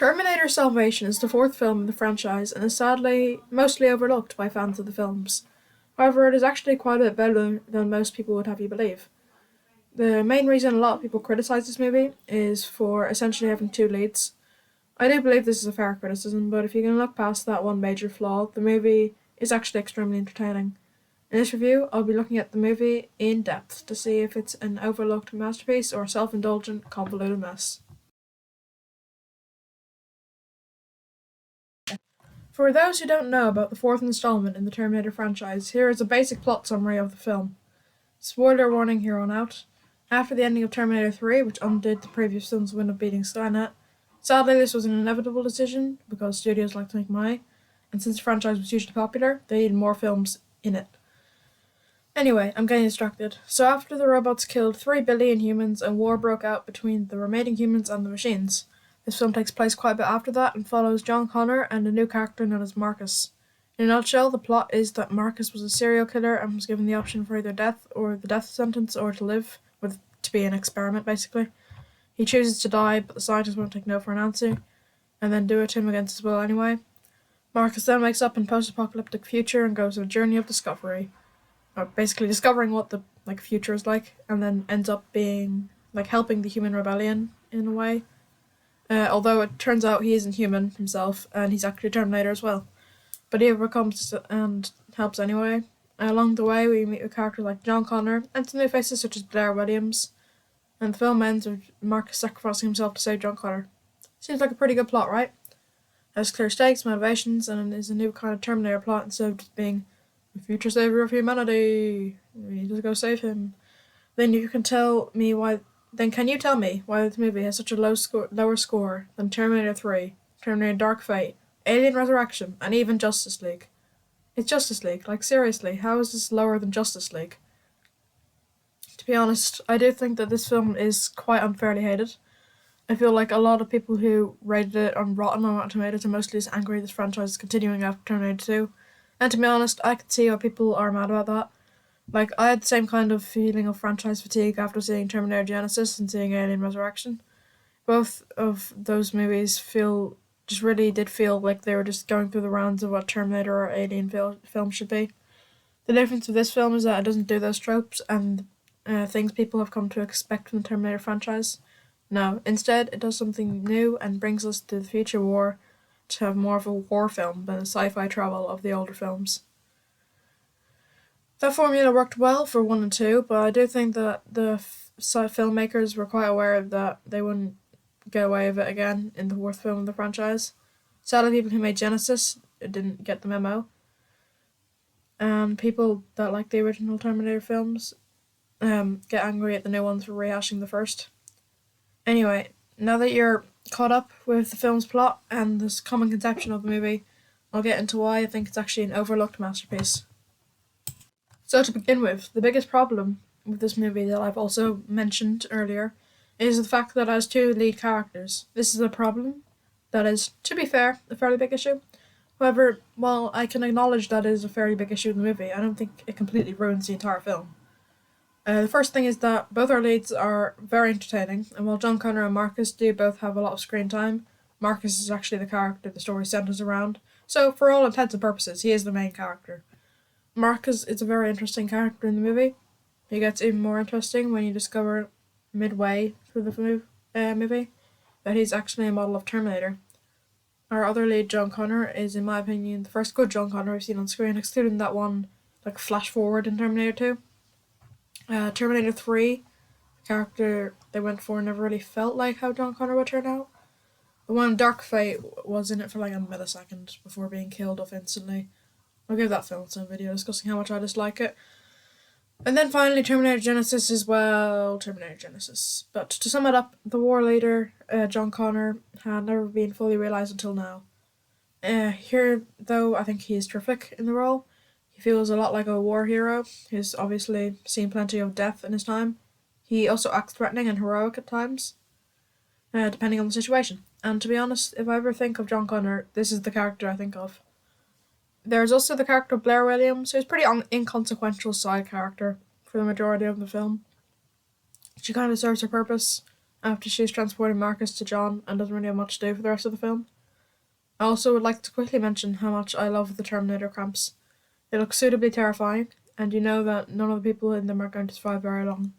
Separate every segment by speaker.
Speaker 1: Terminator Salvation is the fourth film in the franchise and is sadly mostly overlooked by fans of the films. However, it is actually quite a bit better than most people would have you believe. The main reason a lot of people criticise this movie is for essentially having two leads. I do believe this is a fair criticism, but if you can look past that one major flaw, the movie is actually extremely entertaining. In this review, I'll be looking at the movie in depth to see if it's an overlooked masterpiece or a self-indulgent, convoluted mess. For those who don't know about the fourth installment in the Terminator franchise, here is a basic plot summary of the film. Spoiler warning here on out. After the ending of Terminator 3, which undid the previous film's win of beating Skynet, sadly this was an inevitable decision because studios like to make money, and since the franchise was hugely popular, they needed more films in it. Anyway, I'm getting distracted. So after the robots killed 3 billion humans and war broke out between the remaining humans and the machines, this film takes place quite a bit after that and follows John Connor and a new character known as Marcus. In a nutshell, the plot is that Marcus was a serial killer and was given the option for either death or the death sentence or to live, with to be an experiment basically. He chooses to die, but the scientists won't take no for an answer, and then do it to him against his will anyway. Marcus then wakes up in post-apocalyptic future and goes on a journey of discovery, or basically discovering what the future is like, and then ends up being helping the human rebellion in a way. Although it turns out he isn't human himself, and he's actually a Terminator as well. But he overcomes and helps anyway. Along the way, we meet a character like John Connor and some new faces such as Blair Williams, and the film ends with Marcus sacrificing himself to save John Connor. Seems like a pretty good plot, right? Has clear stakes, motivations, and is a new kind of Terminator plot instead of just being the future savior of humanity. We need to go save him. Then you can tell me why. Then can you tell me why this movie has such a lower score than Terminator 3, Terminator Dark Fate, Alien Resurrection, and even Justice League? It's Justice League. Seriously, how is this lower than Justice League? To be honest, I do think that this film is quite unfairly hated. I feel like a lot of people who rated it on Rotten Tomatoes are mostly just angry this franchise is continuing after Terminator 2. And to be honest, I can see why people are mad about that. I had the same kind of feeling of franchise fatigue after seeing Terminator Genesis and seeing Alien Resurrection. Both of those movies really did feel like they were just going through the rounds of what Terminator or Alien film should be. The difference with this film is that it doesn't do those tropes and things people have come to expect from the Terminator franchise. No, instead it does something new and brings us to the future war to have more of a war film than a sci-fi travel of the older films. That formula worked well for 1 and 2, but I do think that the filmmakers were quite aware that they wouldn't get away with it again in the fourth film of the franchise. Sadly, people who made Genesis didn't get the memo, and people that like the original Terminator films get angry at the new ones for rehashing the first. Anyway, now that you're caught up with the film's plot and this common conception of the movie, I'll get into why I think it's actually an overlooked masterpiece. So to begin with, the biggest problem with this movie that I've also mentioned earlier is the fact that it has two lead characters. This is a problem that is, to be fair, a fairly big issue. However, while I can acknowledge that it is a fairly big issue in the movie, I don't think it completely ruins the entire film. The first thing is that both our leads are very entertaining, and while John Connor and Marcus do both have a lot of screen time, Marcus is actually the character the story centers around, so for all intents and purposes, he is the main character. Marcus is a very interesting character in the movie. He gets even more interesting when you discover midway through the movie that he's actually a model of Terminator. Our other lead, John Connor, is in my opinion the first good John Connor we've seen on screen, excluding that one flash forward in Terminator 2. Terminator 3, the character they went for never really felt like how John Connor would turn out. The one in Dark Fate was in it for a millisecond before being killed off instantly. I'll give that film some video discussing how much I dislike it. And then finally, Terminator Genesis is, well, Terminator Genesis. But to sum it up, the war leader, John Connor, had never been fully realised until now. Here, though, I think he is terrific in the role. He feels a lot like a war hero who's obviously seen plenty of death in his time. He also acts threatening and heroic at times, depending on the situation. And to be honest, if I ever think of John Connor, this is the character I think of. There's also the character of Blair Williams, who's a pretty inconsequential side character for the majority of the film. She kind of serves her purpose after she's transported Marcus to John and doesn't really have much to do for the rest of the film. I also would like to quickly mention how much I love the Terminator cramps. They look suitably terrifying, and you know that none of the people in them are going to survive very long.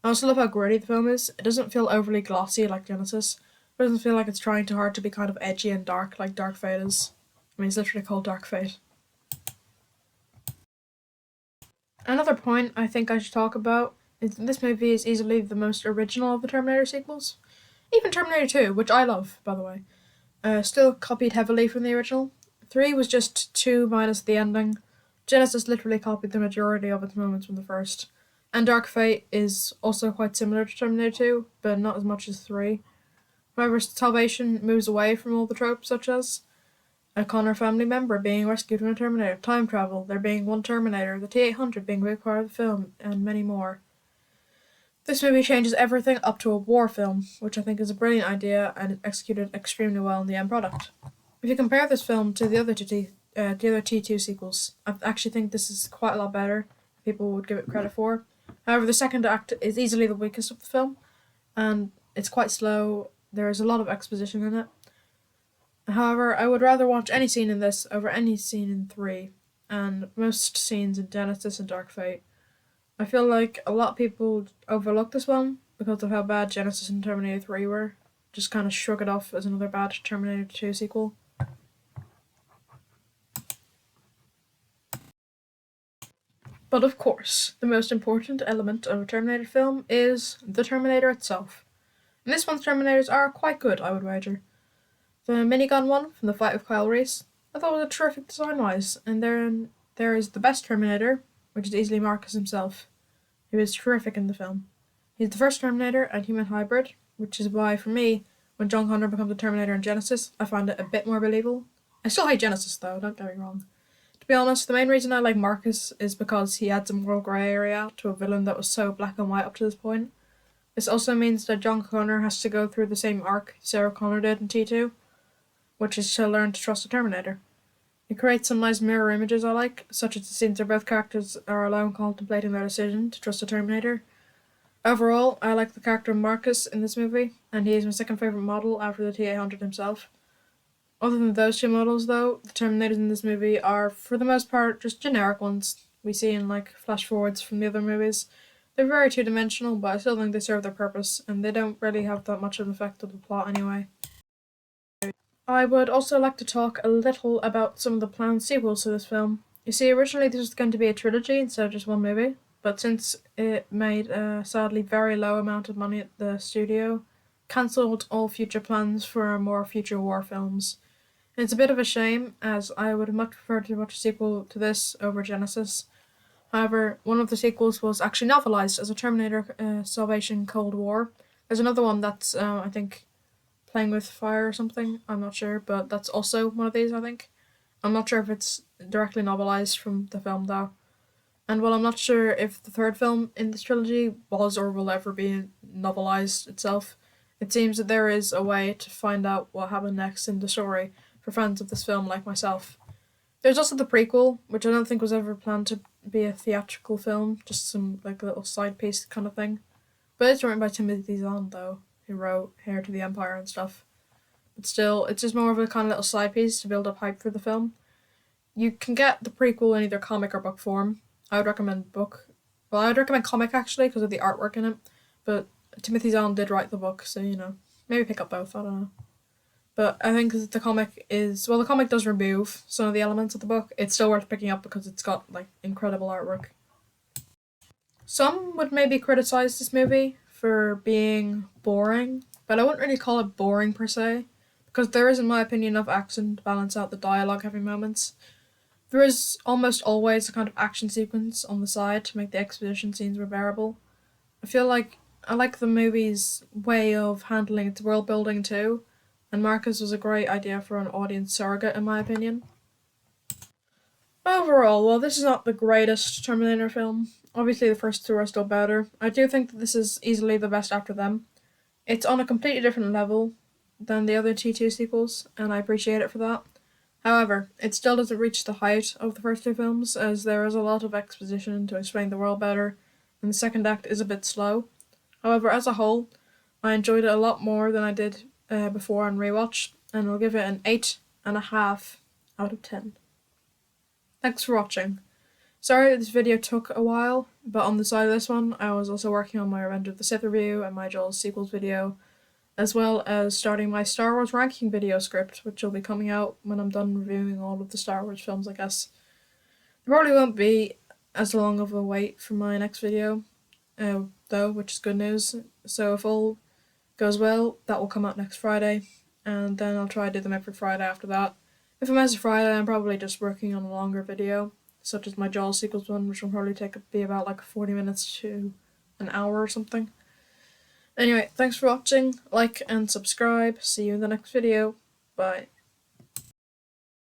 Speaker 1: I also love how gritty the film is. It doesn't feel overly glossy like Genesis. It doesn't feel like it's trying too hard to be kind of edgy and dark like Dark Fate is. I mean, it's literally called Dark Fate. Another point I think I should talk about is that this movie is easily the most original of the Terminator sequels. Even Terminator 2, which I love, by the way, still copied heavily from the original. 3 was just 2 minus the ending. Genesis literally copied the majority of its moments from the first. And Dark Fate is also quite similar to Terminator 2, but not as much as 3. However, Salvation moves away from all the tropes such as a Connor family member being rescued from a Terminator, time travel, there being one Terminator, the T-800 being a big part of the film, and many more. This movie changes everything up to a war film, which I think is a brilliant idea and is executed extremely well in the end product. If you compare this film to the other T2 sequels, I actually think this is quite a lot better. People would give it credit for. However, the second act is easily the weakest of the film, and it's quite slow. There is a lot of exposition in it. However, I would rather watch any scene in this over any scene in 3, and most scenes in Genesis and Dark Fate. I feel like a lot of people overlook this one because of how bad Genesis and Terminator 3 were. Just kind of shrug it off as another bad Terminator 2 sequel. But of course, the most important element of a Terminator film is the Terminator itself. And this one's Terminators are quite good, I would wager. The minigun one from the fight with Kyle Reese, I thought was a terrific design-wise, and then there is the best Terminator, which is easily Marcus himself. He was terrific in the film. He's the first Terminator and human hybrid, which is why, for me, when John Connor becomes a Terminator in Genesis, I find it a bit more believable. I still hate Genesis though, don't get me wrong. To be honest, the main reason I like Marcus is because he adds a moral grey area to a villain that was so black and white up to this point. This also means that John Connor has to go through the same arc Sarah Connor did in T2, which is to learn to trust the Terminator. It creates some nice mirror images I like, such as the scenes where both characters are alone contemplating their decision to trust the Terminator. Overall, I like the character of Marcus in this movie, and he is my second favourite model after the T-800 himself. Other than those two models though, the Terminators in this movie are, for the most part, just generic ones we see in like flash forwards from the other movies. They're very two-dimensional, but I still think they serve their purpose, and they don't really have that much of an effect on the plot anyway. I would also like to talk a little about some of the planned sequels to this film. You see, originally this was going to be a trilogy instead of just one movie, but since it made a sadly very low amount of money at the studio, cancelled all future plans for more future war films. And it's a bit of a shame, as I would have much preferred to watch a sequel to this over Genesis. However, one of the sequels was actually novelised as a Terminator Salvation Cold War. There's another one that's, I think, Playing with Fire or something, I'm not sure, but that's also one of these, I think. I'm not sure if it's directly novelised from the film though. And while I'm not sure if the third film in this trilogy was or will ever be novelised itself, it seems that there is a way to find out what happened next in the story for fans of this film like myself. There's also the prequel, which I don't think was ever planned to be a theatrical film, just some like little side piece kind of thing. But it's written by Timothy Zahn though, who wrote Heir to the Empire and stuff. But still, it's just more of a kind of little side piece to build up hype for the film. You can get the prequel in either comic or book form. I would recommend book. Well, I would recommend comic actually because of the artwork in it. But Timothy Zahn did write the book, so maybe pick up both. I don't know. But I think the comic the comic does remove some of the elements of the book. It's still worth picking up because it's got like incredible artwork. Some would maybe criticize this movie for being boring, but I wouldn't really call it boring per se, because there is, in my opinion, enough action to balance out the dialogue-heavy moments. There is almost always a kind of action sequence on the side to make the exposition scenes more bearable. I like the movie's way of handling its world building too, and Marcus was a great idea for an audience surrogate, in my opinion. Overall, while this is not the greatest Terminator film, obviously the first two are still better, I do think that this is easily the best after them. It's on a completely different level than the other T2 sequels, and I appreciate it for that. However, it still doesn't reach the height of the first two films, as there is a lot of exposition to explain the world better, and the second act is a bit slow. However, as a whole, I enjoyed it a lot more than I did before on rewatch, and I'll give it an 8.5 out of 10. Thanks for watching. Sorry this video took a while, but on the side of this one, I was also working on my Revenge of the Sith review and my Jaws sequels video, as well as starting my Star Wars ranking video script, which will be coming out when I'm done reviewing all of the Star Wars films, I guess. There probably won't be as long of a wait for my next video, though, which is good news. So if all goes well, that will come out next Friday, and then I'll try to do them every Friday after that. If I miss a Friday, I'm probably just working on a longer video, such as my Jaws sequels one, which will probably be about like 40 minutes to an hour or something. Anyway, thanks for watching, like and subscribe, see you in the next video, bye.